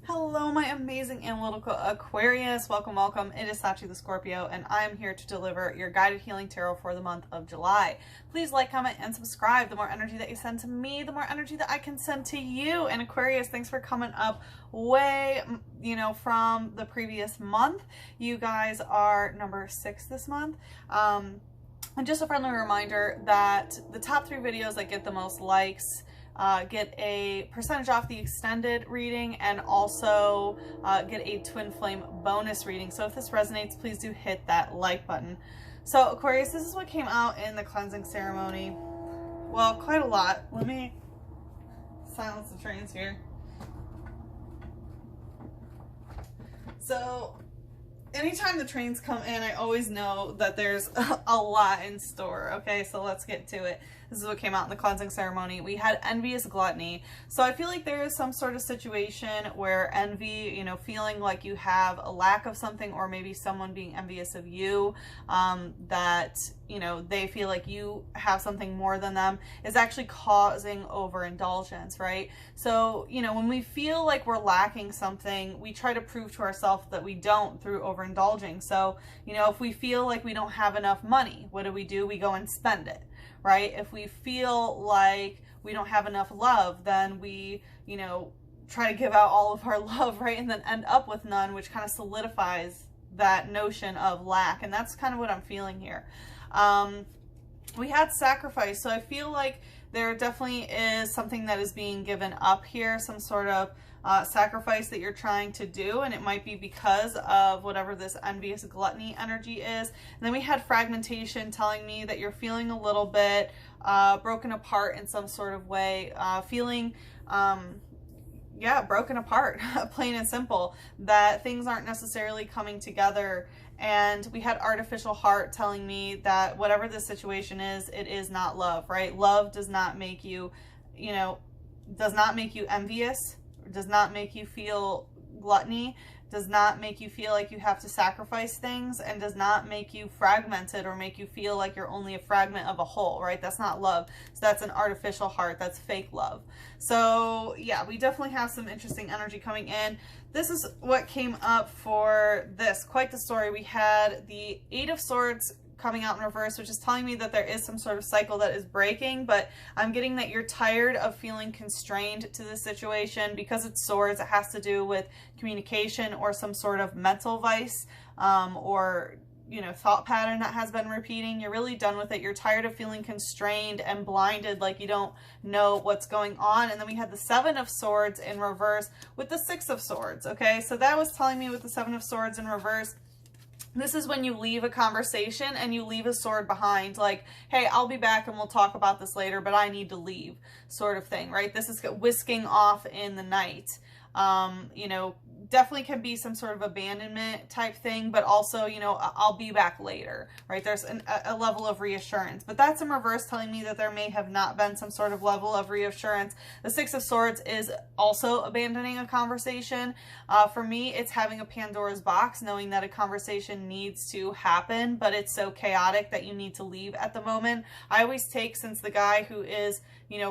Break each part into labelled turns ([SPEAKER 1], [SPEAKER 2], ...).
[SPEAKER 1] Hello, my amazing analytical Aquarius. Welcome, welcome. It is Sachi the Scorpio, and I am here to deliver your guided healing tarot for the month of July. Please like, comment, and subscribe. The more energy that you send to me, the more energy that I can send to you. And Aquarius, thanks for coming up way, from the previous month. You guys are number 6 this month. And just a friendly reminder that the top 3 videos that get the most likes get a percentage off the extended reading and also get a twin flame bonus reading. So if this resonates, please do hit that like button. So Aquarius, this is what came out in the cleansing ceremony. Well, quite a lot. Let me silence the trains here. So anytime the trains come in, I always know that there's a lot in store. Okay, so let's get to it. This is what came out in the cleansing ceremony. We had envious gluttony. So I feel like there is some sort of situation where envy, feeling like you have a lack of something, or maybe someone being envious of you, that, they feel like you have something more than them, is actually causing overindulgence, right? So, when we feel like we're lacking something, we try to prove to ourselves that we don't through overindulging. So, if we feel like we don't have enough money, what do? We go and spend it. Right? If we feel like we don't have enough love, then we, try to give out all of our love, right? And then end up with none, which kind of solidifies that notion of lack. And that's kind of what I'm feeling here. We had sacrifice. So I feel like there definitely is something that is being given up here, some sort of sacrifice that you're trying to do, and it might be because of whatever this envious gluttony energy is. And then we had fragmentation, telling me that you're feeling a little bit broken apart in some sort of way, feeling broken apart, plain and simple, that things aren't necessarily coming together. And we had artificial heart, telling me that whatever this situation is, it is not love, right? Love does not make you, does not make you envious, does not make you feel gluttony, does not make you feel like you have to sacrifice things, and does not make you fragmented or make you feel like you're only a fragment of a whole, right? That's not love. So that's an artificial heart. That's fake love. So yeah, we definitely have some interesting energy coming in. This is what came up for this. Quite the story. We had the 8 of Swords coming out in reverse, which is telling me that there is some sort of cycle that is breaking, but I'm getting that you're tired of feeling constrained to this situation. Because it's swords, it has to do with communication or some sort of mental vice, or thought pattern that has been repeating. You're really done with it. You're tired of feeling constrained and blinded, like you don't know what's going on. And then we had the 7 of Swords in reverse with the 6 of Swords. Okay, so that was telling me with the 7 of Swords in reverse, this is when you leave a conversation and you leave a sword behind, like, hey, I'll be back and we'll talk about this later, but I need to leave, sort of thing, right? This is whisking off in the night. Definitely can be some sort of abandonment type thing, but also, I'll be back later, right? There's a level of reassurance, but that's in reverse, telling me that there may have not been some sort of level of reassurance. The 6 of Swords is also abandoning a conversation. For me, it's having a Pandora's box, knowing that a conversation needs to happen, but it's so chaotic that you need to leave at the moment. I always take, since the guy who is,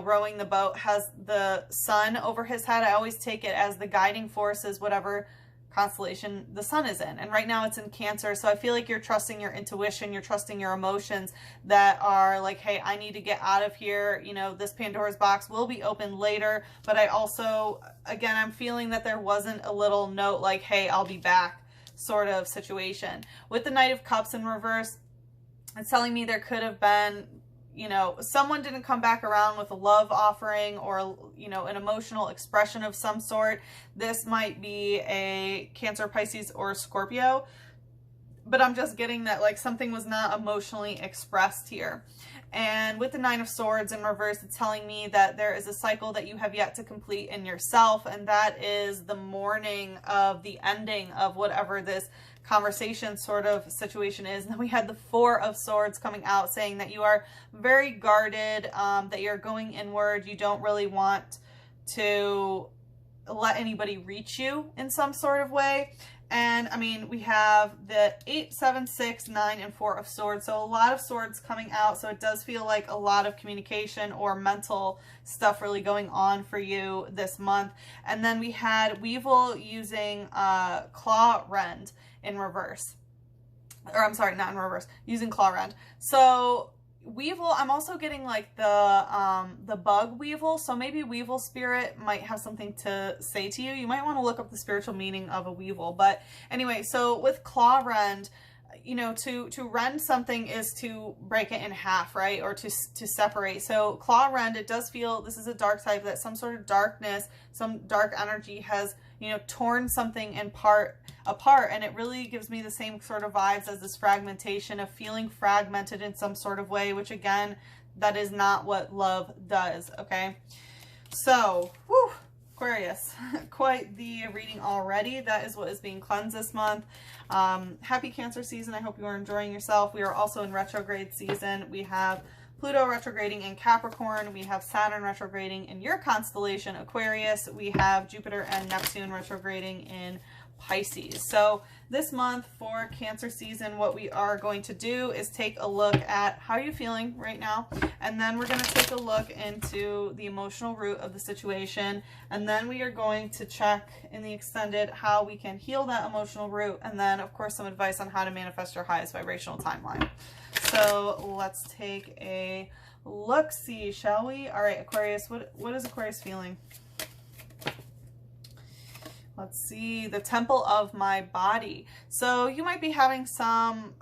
[SPEAKER 1] rowing the boat has the sun over his head, I always take it as the guiding force is whatever constellation the sun is in. And right now it's in Cancer. So I feel like you're trusting your intuition, you're trusting your emotions that are like, hey, I need to get out of here. This Pandora's box will be open later. But I also, again, I'm feeling that there wasn't a little note like, hey, I'll be back sort of situation. With the Knight of Cups in reverse, it's telling me there could have been, someone didn't come back around with a love offering or, an emotional expression of some sort. This might be a Cancer, Pisces, or Scorpio, but I'm just getting that like something was not emotionally expressed here. And with the 9 of Swords in reverse, it's telling me that there is a cycle that you have yet to complete in yourself, and that is the mourning of the ending of whatever this conversation sort of situation is. And then we had the 4 of Swords coming out, saying that you are very guarded, that you're going inward. You don't really want to let anybody reach you in some sort of way. And I mean, we have the 8, 7, 6, 9, and 4 of swords. So a lot of swords coming out. So it does feel like a lot of communication or mental stuff really going on for you this month. And then we had Weevil using Claw Rend in reverse. Or I'm sorry, not in reverse, using Claw Rend. So Weevil, I'm also getting like the bug Weevil, so maybe Weevil spirit might have something to say to you. You might want to look up the spiritual meaning of a Weevil. But anyway, so with Claw Rend, you know, to rend something is to break it in half, right? Or to separate. So Claw Rend, it does feel, this is a dark type, that some sort of darkness, some dark energy has, you know, torn something apart, and it really gives me the same sort of vibes as this fragmentation of feeling fragmented in some sort of way, which again, that is not what love does, okay? So, whew, Aquarius, quite the reading already. That is what is being cleansed this month. Happy Cancer season. I hope you are enjoying yourself. We are also in retrograde season. We have Pluto retrograding in Capricorn. We have Saturn retrograding in your constellation, Aquarius. We have Jupiter and Neptune retrograding in Pisces. So this month for Cancer season, what we are going to do is take a look at how you're feeling right now. And then we're going to take a look into the emotional root of the situation. And then we are going to check in the extended how we can heal that emotional root. And then, of course, some advice on how to manifest your highest vibrational timeline. So let's take a look-see, shall we? All right, Aquarius, what is Aquarius feeling? Let's see, the temple of my body. So you might be having some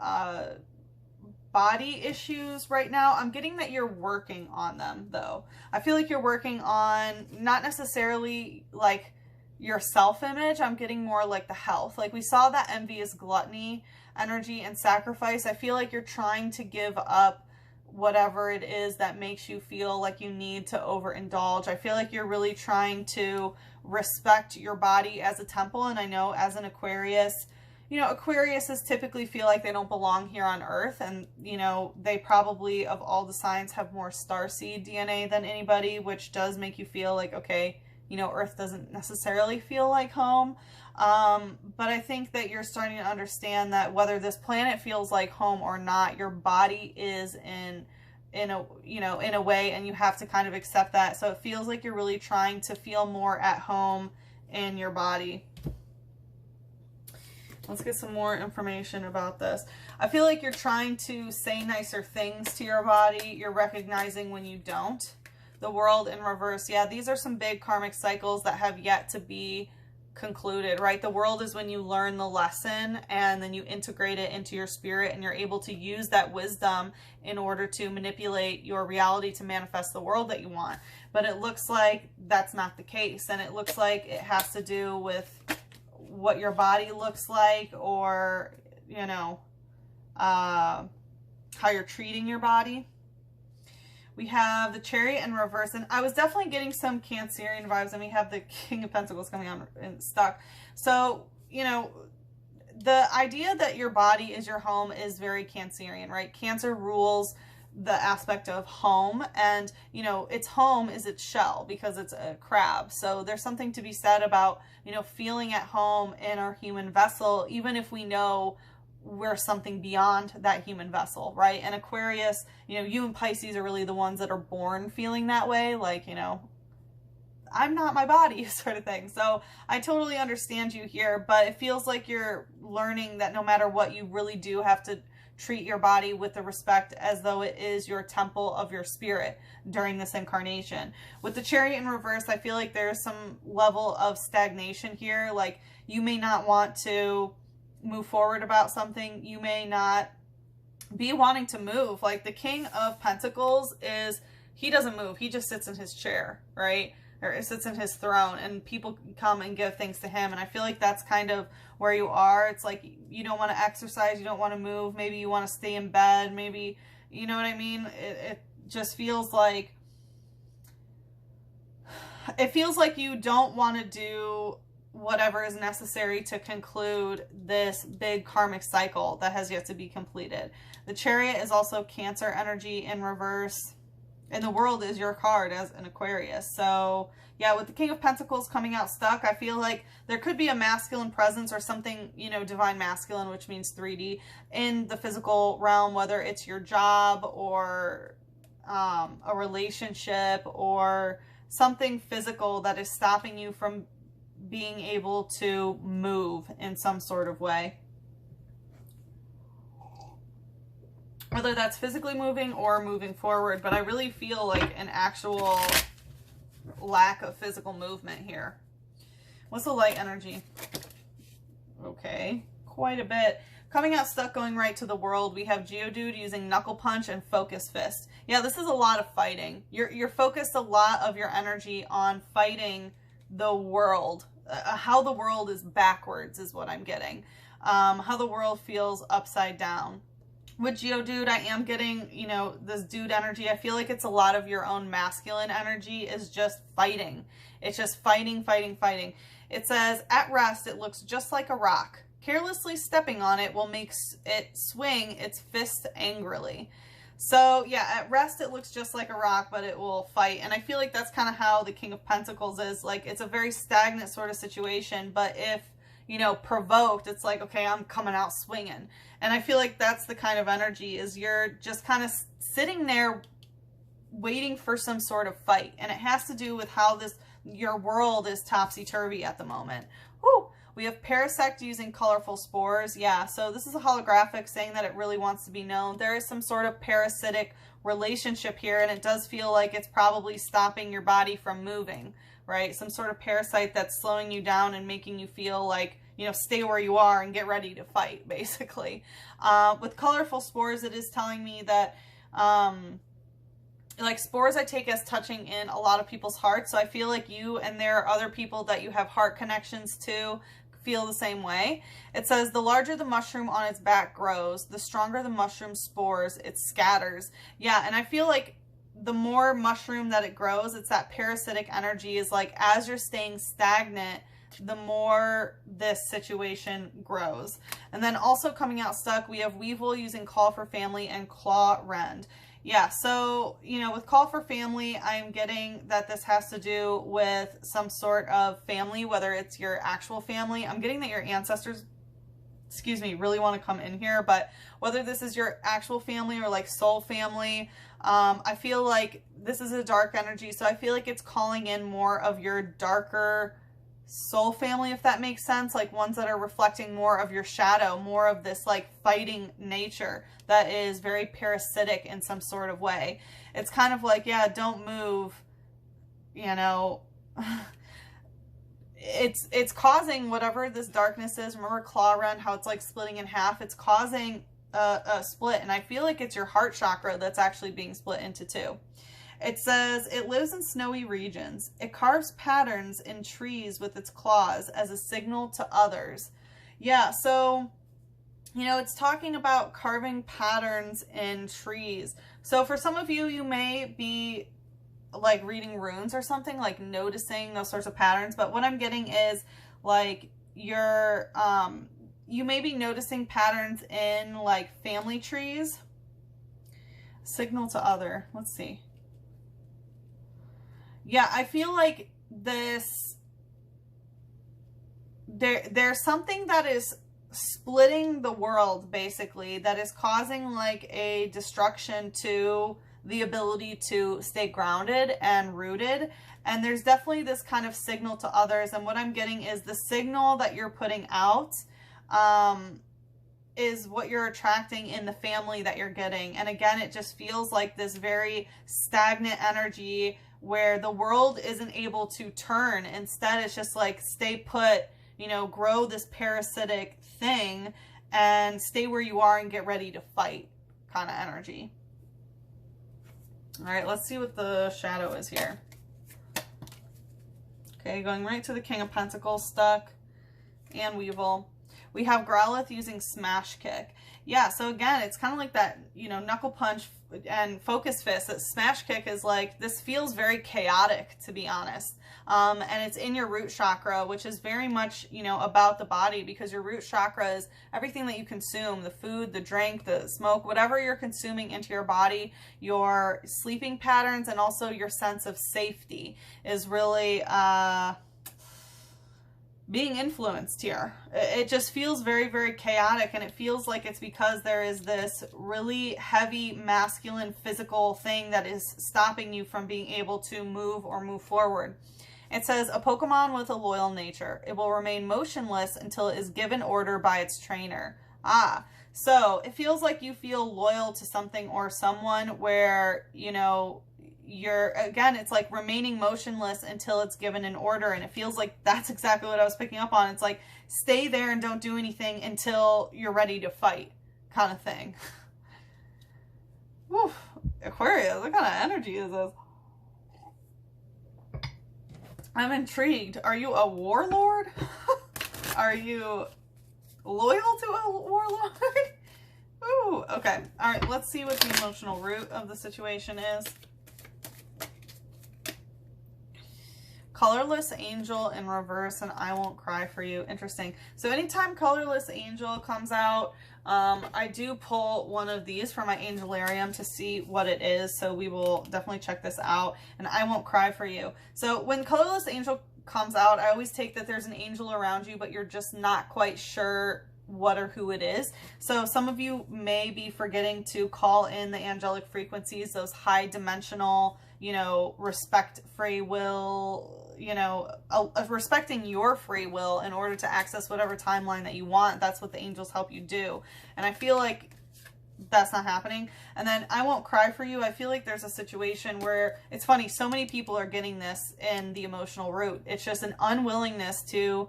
[SPEAKER 1] body issues right now. I'm getting that you're working on them, though. I feel like you're working on not necessarily like your self-image. I'm getting more like the health. Like we saw that envious gluttony energy and sacrifice. I feel like you're trying to give up whatever it is that makes you feel like you need to overindulge. I feel like you're really trying to respect your body as a temple. And I know as an Aquarius, you know, Aquariuses typically feel like they don't belong here on Earth. And, you know, they probably, of all the signs, have more starseed DNA than anybody, which does make you feel like, okay, you know, Earth doesn't necessarily feel like home. But I think that you're starting to understand that whether this planet feels like home or not, your body is in a, you know, in a way, and you have to kind of accept that. So it feels like you're really trying to feel more at home in your body. Let's get some more information about this. I feel like you're trying to say nicer things to your body. You're recognizing when you don't. The World in reverse. Yeah, these are some big karmic cycles that have yet to be concluded, right? The World is when you learn the lesson and then you integrate it into your spirit, and you're able to use that wisdom in order to manipulate your reality to manifest the world that you want. But it looks like that's not the case, and it looks like it has to do with what your body looks like, or, you know, how you're treating your body. We have the Chariot in reverse, and I was definitely getting some Cancerian vibes, and we have the King of Pentacles coming on in stock. So, you know, the idea that your body is your home is very Cancerian, right? Cancer rules the aspect of home, and, you know, its home is its shell because it's a crab. So there's something to be said about, you know, feeling at home in our human vessel, even if we know we're something beyond that human vessel, right? And Aquarius, you know, you and Pisces are really the ones that are born feeling that way, like, you know, I'm not my body sort of thing. So I totally understand you here, but it feels like you're learning that no matter what, you really do have to treat your body with the respect as though it is your temple of your spirit during this incarnation. With the Chariot in reverse, I feel like there's some level of stagnation here. Like you may not want to move forward about something. You may not be wanting to move. Like the King of Pentacles is, he doesn't move. He just sits in his chair, right? Or sits in his throne, and people come and give things to him. And I feel like that's kind of where you are. It's like you don't want to exercise. You don't want to move. Maybe you want to stay in bed. Maybe, you know what I mean? It just feels like, it feels like you don't want to do whatever is necessary to conclude this big karmic cycle that has yet to be completed. The Chariot is also Cancer energy in reverse. And the World is your card as an Aquarius. So yeah, with the King of Pentacles coming out stuck, I feel like there could be a masculine presence or something, you know, divine masculine, which means 3D, in the physical realm, whether it's your job or a relationship or something physical that is stopping you from being able to move in some sort of way. Whether that's physically moving or moving forward, but I really feel like an actual lack of physical movement here. What's the light energy? Okay, quite a bit. Coming out stuck, going right to the World, we have Geodude using Knuckle Punch and Focus Fist. Yeah, this is a lot of fighting. You're focused a lot of your energy on fighting the world. How the world is backwards is what I'm getting. How the world feels upside down. With Geodude, I am getting, you know, this dude energy. I feel like it's a lot of your own masculine energy is just fighting. It's just fighting, fighting, fighting. It says, at rest, it looks just like a rock. Carelessly stepping on it will make it swing its fist angrily. So, yeah, at rest, it looks just like a rock, but it will fight. And I feel like that's kind of how the King of Pentacles is. Like, it's a very stagnant sort of situation, but if, you know, provoked, it's like, okay, I'm coming out swinging. And I feel like that's the kind of energy, is you're just kind of sitting there waiting for some sort of fight. And it has to do with how your world is topsy-turvy at the moment. Whew. We have Parasect using colorful spores. Yeah, so this is a holographic saying that it really wants to be known. There is some sort of parasitic relationship here, and it does feel like it's probably stopping your body from moving, right? Some sort of parasite that's slowing you down and making you feel like, you know, stay where you are and get ready to fight, basically. With colorful spores, it is telling me that, like, spores I take as touching in a lot of people's hearts. So I feel like you and there are other people that you have heart connections to feel the same way. It says, the larger the mushroom on its back grows, the stronger the mushroom spores it scatters. Yeah, and I feel like the more mushroom that it grows, it's that parasitic energy, is like, as you're staying stagnant, the more this situation grows. And then also coming out stuck, we have Weevil using Call for Family and Claw Rend. Yeah, so, you know, with Call for Family, I'm getting that this has to do with some sort of family, whether it's your actual family. I'm getting that your ancestors, excuse me, really want to come in here, but whether this is your actual family or like soul family, I feel like this is a dark energy, so I feel like it's calling in more of your darker soul family, if that makes sense, like ones that are reflecting more of your shadow, more of this like fighting nature that is very parasitic in some sort of way. It's kind of like, yeah, don't move, you know. It's causing whatever this darkness is. Remember Claw Rend, how it's like splitting in half? It's causing a split, and I feel like it's your heart chakra that's actually being split into two. It says, it lives in snowy regions. It carves patterns in trees with its claws as a signal to others. Yeah, so, you know, it's talking about carving patterns in trees. So for some of you, you may be like reading runes or something, like noticing those sorts of patterns. But what I'm getting is like you're, you may be noticing patterns in like family trees. Signal to other. Let's see. Yeah, I feel like this, there's something that is splitting the world, basically, that is causing like a destruction to the ability to stay grounded and rooted. And there's definitely this kind of signal to others. And what I'm getting is the signal that you're putting out is what you're attracting in the family that you're getting. And again, it just feels like this very stagnant energy where the world isn't able to turn. Instead, it's just like stay put, you know, grow this parasitic thing and stay where you are and get ready to fight kind of energy. All right, let's see what the shadow is here. Okay, going right to the King of Pentacles, stuck, and Weevil. We have Growlithe using Smash Kick. Yeah, so again, it's kind of like that, you know, Knuckle Punch and focus fist, that smash kick is like, this feels very chaotic, to be honest. And it's in your root chakra, which is very much, you know, about the body, because your root chakra is everything that you consume, the food, the drink, the smoke, whatever you're consuming into your body, your sleeping patterns, and also your sense of safety is really being influenced here. It just feels very, very chaotic, and it feels like it's because there is this really heavy masculine physical thing that is stopping you from being able to move or move forward. It says, a Pokemon with a loyal nature. It will remain motionless until it is given order by its trainer. So it feels like you feel loyal to something or someone where, you know, you're, again, it's like remaining motionless until it's given an order. And it feels like that's exactly what I was picking up on. It's like, stay there and don't do anything until you're ready to fight, kind of thing. Woo, Aquarius, what kind of energy is this? I'm intrigued. Are you a warlord? Are you loyal to a warlord? Ooh, okay. All right, let's see what the emotional root of the situation is. Colorless angel in reverse, and I won't cry for you. Interesting. So anytime colorless angel comes out, I do pull one of these from my angelarium to see what it is. So we will definitely check this out, and I won't cry for you. So when colorless angel comes out, I always take that there's an angel around you, but you're just not quite sure what or who it is. So some of you may be forgetting to call in the angelic frequencies, those high dimensional, you know, respect free will, you know, respecting your free will in order to access whatever timeline that you want. That's what the angels help you do. And I feel like that's not happening. And then I won't cry for you. I feel like there's a situation where, it's funny, so many people are getting this in the emotional root. It's just an unwillingness to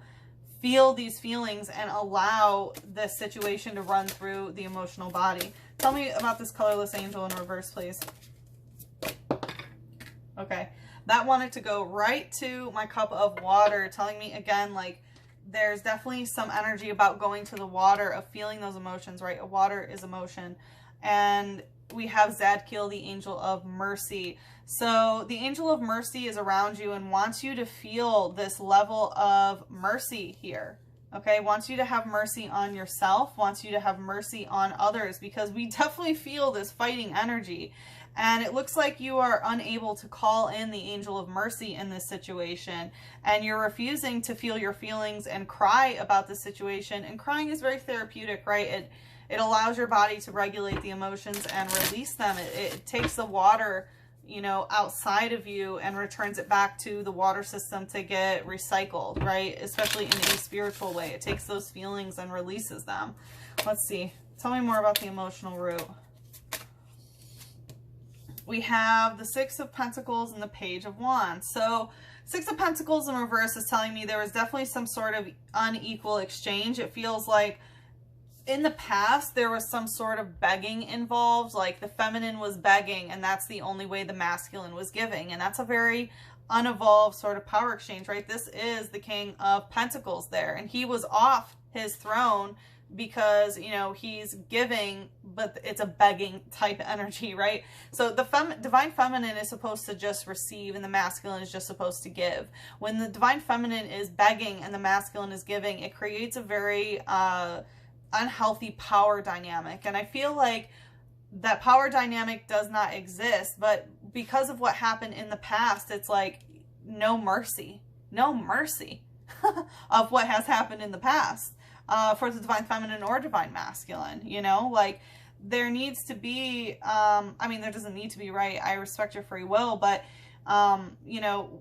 [SPEAKER 1] feel these feelings and allow this situation to run through the emotional body. Tell me about this colorless angel in reverse, please. Okay, that wanted to go right to my cup of water, telling me again, like, there's definitely some energy about going to the water, of feeling those emotions, right? Water is emotion. And we have Zadkiel, the angel of mercy. So the angel of mercy is around you and wants you to feel this level of mercy here. Okay, wants you to have mercy on yourself, wants you to have mercy on others, because we definitely feel this fighting energy. And it looks like you are unable to call in the angel of mercy in this situation. And you're refusing to feel your feelings and cry about the situation. And crying is very therapeutic, right? It allows your body to regulate the emotions and release them. It takes the water, you know, outside of you and returns it back to the water system to get recycled, right? Especially in a spiritual way. It takes those feelings and releases them. Let's see. Tell me more about the emotional root. We have the Six of Pentacles and the Page of Wands. So Six of Pentacles in reverse is telling me there was definitely some sort of unequal exchange. It feels like in the past there was some sort of begging involved, like the feminine was begging and that's the only way the masculine was giving. And that's a very unevolved sort of power exchange, right? This is the King of Pentacles there, and he was off his throne because, you know, he's giving, but it's a begging type energy, right? So the divine feminine is supposed to just receive and the masculine is just supposed to give. When the divine feminine is begging and the masculine is giving, it creates a very unhealthy power dynamic. And I feel like that power dynamic does not exist, but because of what happened in the past, it's like no mercy of what has happened in the past. For the divine feminine or divine masculine, you know, like there needs to be, I mean, there doesn't need to be, right? I respect your free will, but, you know,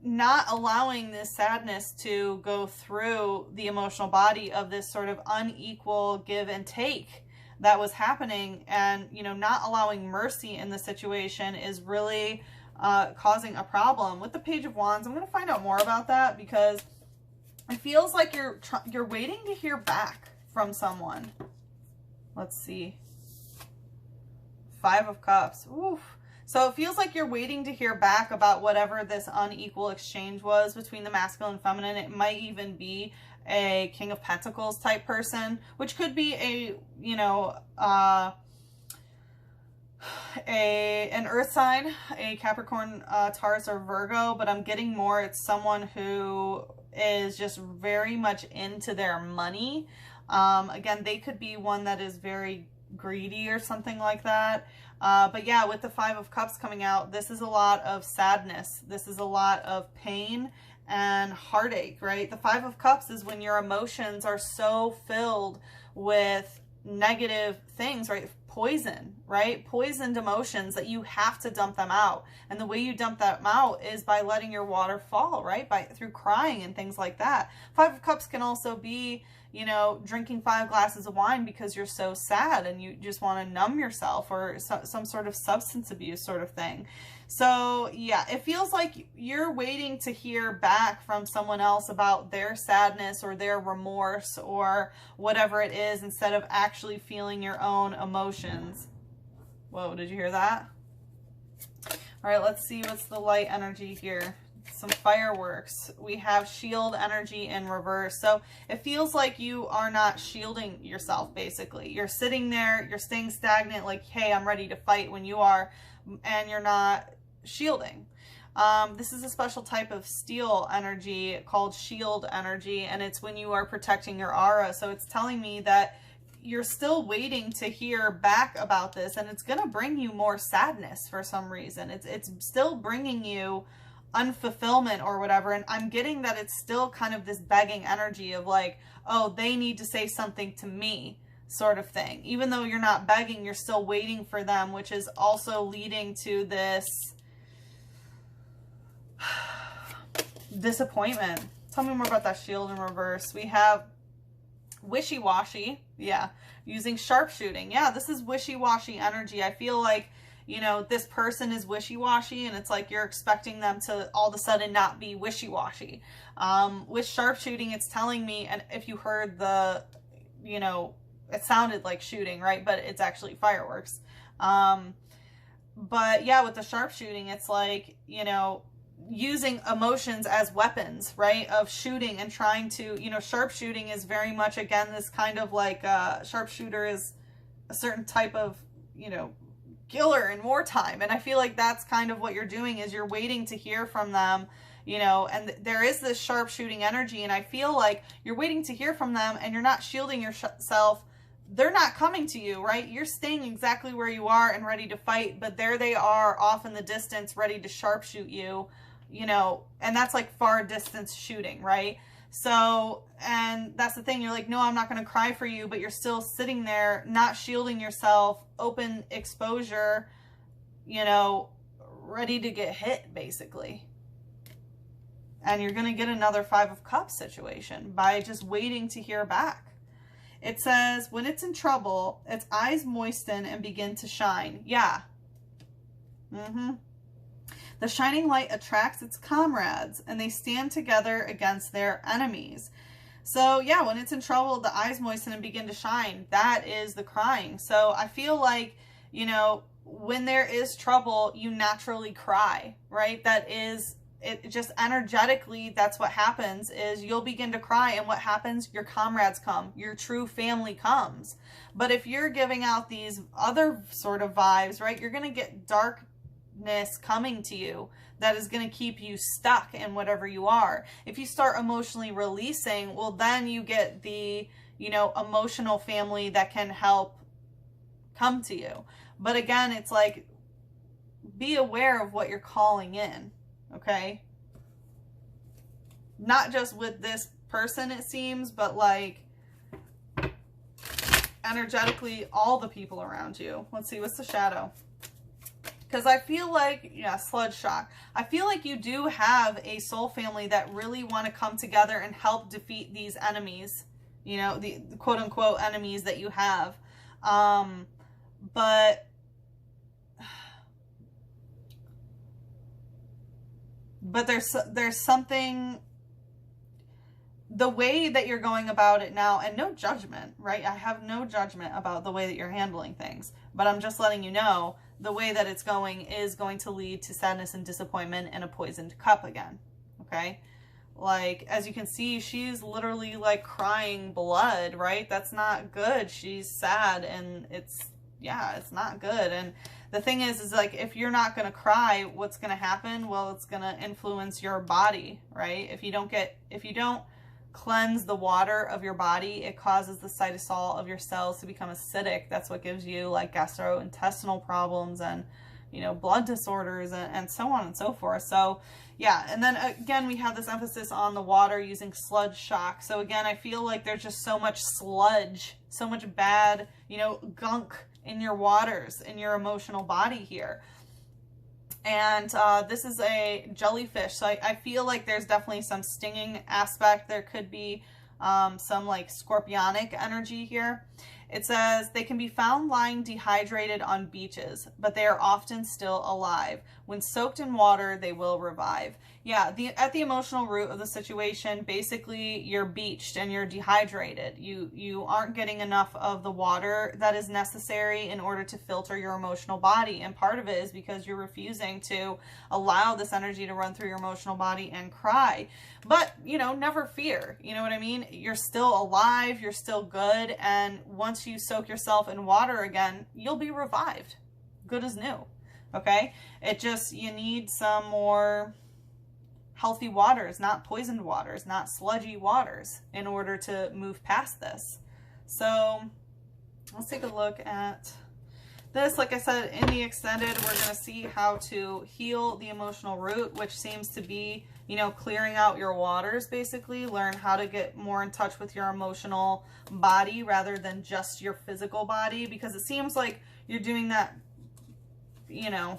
[SPEAKER 1] not allowing this sadness to go through the emotional body of this sort of unequal give and take that was happening, and, you know, not allowing mercy in the situation is really causing a problem. With the Page of Wands, I'm going to find out more about that, because it feels like you're waiting to hear back from someone. Let's see. Five of Cups. Oof. So it feels like you're waiting to hear back about whatever this unequal exchange was between the masculine and feminine. It might even be a King of Pentacles type person, which could be a, you know, an earth sign, a Capricorn, Taurus, or Virgo, but I'm getting more it's someone who is just very much into their money. Again, they could be one that is very greedy or something like that. But yeah, with the Five of Cups coming out, this is a lot of sadness. This is a lot of pain and heartache, right? The Five of Cups is when your emotions are so filled with negative things, right? Poison, right? Poisoned emotions that you have to dump them out. And the way you dump them out is by letting your water fall, right? Through crying and things like that. Five of Cups can also be, you know, drinking 5 glasses of wine because you're so sad and you just want to numb yourself, or some sort of substance abuse sort of thing. So yeah, it feels like you're waiting to hear back from someone else about their sadness or their remorse or whatever it is, instead of actually feeling your own emotions. Whoa, did you hear that? All right, let's see what's the light energy here. Some fireworks. We have shield energy in reverse. So it feels like you are not shielding yourself, basically. You're sitting there, you're staying stagnant, like, hey, I'm ready to fight, when you are, and you're not shielding. This is a special type of steel energy called shield energy, and it's when you are protecting your aura. So it's telling me that you're still waiting to hear back about this, and it's going to bring you more sadness for some reason. It's still bringing you unfulfillment or whatever, and I'm getting that it's still kind of this begging energy of like, oh, they need to say something to me sort of thing. Even though you're not begging, you're still waiting for them, which is also leading to this disappointment. Tell me more about that shield in reverse. We have wishy-washy. Yeah. Using sharpshooting. Yeah, this is wishy-washy energy. I feel like, you know, this person is wishy-washy, and it's like you're expecting them to all of a sudden not be wishy-washy. With sharpshooting, it's telling me, and if you heard the, you know, it sounded like shooting, right? But it's actually fireworks. But yeah, with the sharpshooting, it's like, you know, using emotions as weapons, right? Of shooting and trying to, you know, sharpshooting is very much, again, this kind of like, sharpshooter is a certain type of, you know, killer in wartime. And I feel like that's kind of what you're doing, is you're waiting to hear from them, you know, and there is this sharpshooting energy, and I feel like you're waiting to hear from them and you're not shielding yourself. They're not coming to you, right? You're staying exactly where you are and ready to fight, but there they are off in the distance ready to sharpshoot you, you know, and that's like far distance shooting, right? So, and that's the thing, you're like, no, I'm not going to cry for you, but you're still sitting there, not shielding yourself, open exposure, you know, ready to get hit, basically. And you're going to get another Five of Cups situation by just waiting to hear back. It says, when it's in trouble, its eyes moisten and begin to shine. Yeah. The shining light attracts its comrades, and they stand together against their enemies. So yeah, when it's in trouble, the eyes moisten and begin to shine. That is the crying. So I feel like, you know, when there is trouble, you naturally cry, right? That is, it just energetically, that's what happens, is you'll begin to cry, and what happens? Your comrades come, your true family comes. But if you're giving out these other sort of vibes, right, you're going to get darkness coming to you that is going to keep you stuck in whatever you are. If you start emotionally releasing, well, then you get the, you know, emotional family that can help come to you. But again, it's like, be aware of what you're calling in. Okay, not just with this person, it seems, but like energetically, all the people around you. Let's see, what's the shadow? Because I feel like, yeah, sludge shock. I feel like you do have a soul family that really want to come together and help defeat these enemies, you know, the quote unquote enemies that you have. But there's something, the way that you're going about it now, and no judgment, right? I have no judgment about the way that you're handling things, but I'm just letting you know the way that it's going is going to lead to sadness and disappointment and a poisoned cup again. Okay. Like, as you can see, she's literally like crying blood, right? That's not good. She's sad, and it's, yeah, it's not good. And the thing is like, if you're not going to cry, what's going to happen? Well, it's going to influence your body, right? If you don't cleanse the water of your body, it causes the cytosol of your cells to become acidic. That's what gives you like gastrointestinal problems and, you know, blood disorders and so on and so forth. So yeah, and then again, we have this emphasis on the water using sludge shock. So again, I feel like there's just so much sludge, so much bad, you know, gunk in your waters, in your emotional body here. And this is a jellyfish, so I feel like there's definitely some stinging aspect. There could be some like scorpionic energy here. It says they can be found lying dehydrated on beaches, but they are often still alive. When soaked in water, they will revive. Yeah, at the emotional root of the situation, basically you're beached and you're dehydrated. You aren't getting enough of the water that is necessary in order to filter your emotional body. And part of it is because you're refusing to allow this energy to run through your emotional body and cry. But, you know, never fear. You know what I mean? You're still alive. You're still good. And once you soak yourself in water again, you'll be revived. Good as new. Okay? You need some more healthy waters, not poisoned waters, not sludgy waters, in order to move past this. So let's take a look at this. Like I said, in the extended, we're going to see how to heal the emotional root, which seems to be, you know, clearing out your waters, basically. Learn how to get more in touch with your emotional body rather than just your physical body, because it seems like you're doing that, you know,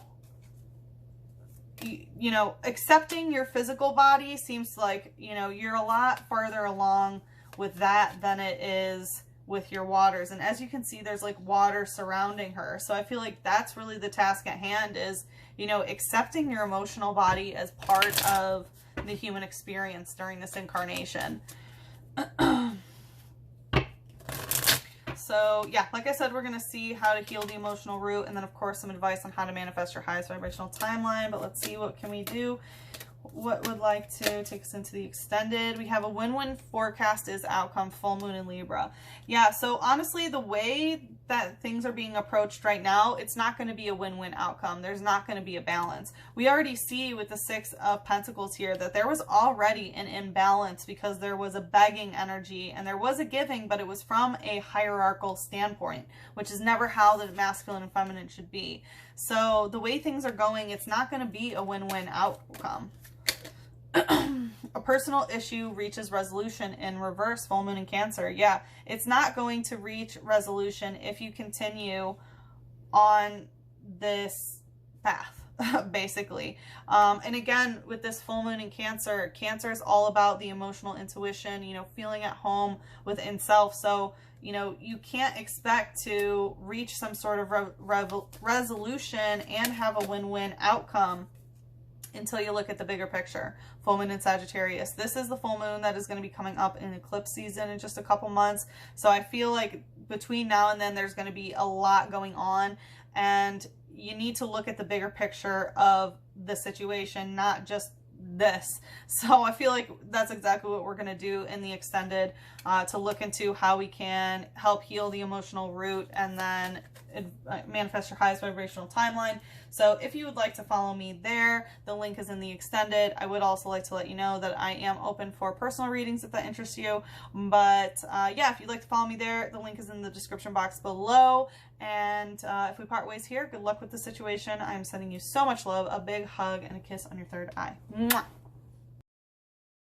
[SPEAKER 1] accepting your physical body seems like, you know, you're a lot farther along with that than it is with your waters. And as you can see, there's like water surrounding her. So I feel like that's really the task at hand is, you know, accepting your emotional body as part of the human experience during this incarnation. So yeah, like I said, we're going to see how to heal the emotional root, and then of course some advice on how to manifest your highest vibrational timeline. But let's see, what can we do? What would like to take us into the extended? We have a win-win forecast is outcome, full moon in Libra. Yeah, so honestly, the way that things are being approached right now, it's not going to be a win-win outcome. There's not going to be a balance. We already see with the Six of Pentacles here that there was already an imbalance because there was a begging energy and there was a giving, but it was from a hierarchical standpoint, which is never how the masculine and feminine should be. So the way things are going, it's not going to be a win-win outcome. A personal issue reaches resolution in reverse, full moon in Cancer. Yeah, it's not going to reach resolution if you continue on this path, basically. And again, with this full moon in Cancer, Cancer is all about the emotional intuition, you know, feeling at home within self. So, you know, you can't expect to reach some sort of resolution and have a win-win outcome until you look at the bigger picture. Full moon in Sagittarius. This is the full moon that is going to be coming up in eclipse season in just a couple months. So I feel like between now and then there's going to be a lot going on, and you need to look at the bigger picture of the situation, not just this. So I feel like that's exactly what we're going to do in the extended, to look into how we can help heal the emotional root and then manifest your highest vibrational timeline. So if you would like to follow me there, the link is in the extended. I would also like to let you know that I am open for personal readings if that interests you. But yeah, if you'd like to follow me there, the link is in the description box below. And if we part ways here, good luck with the situation. I'm sending you so much love, a big hug, and a kiss on your third eye. Mwah!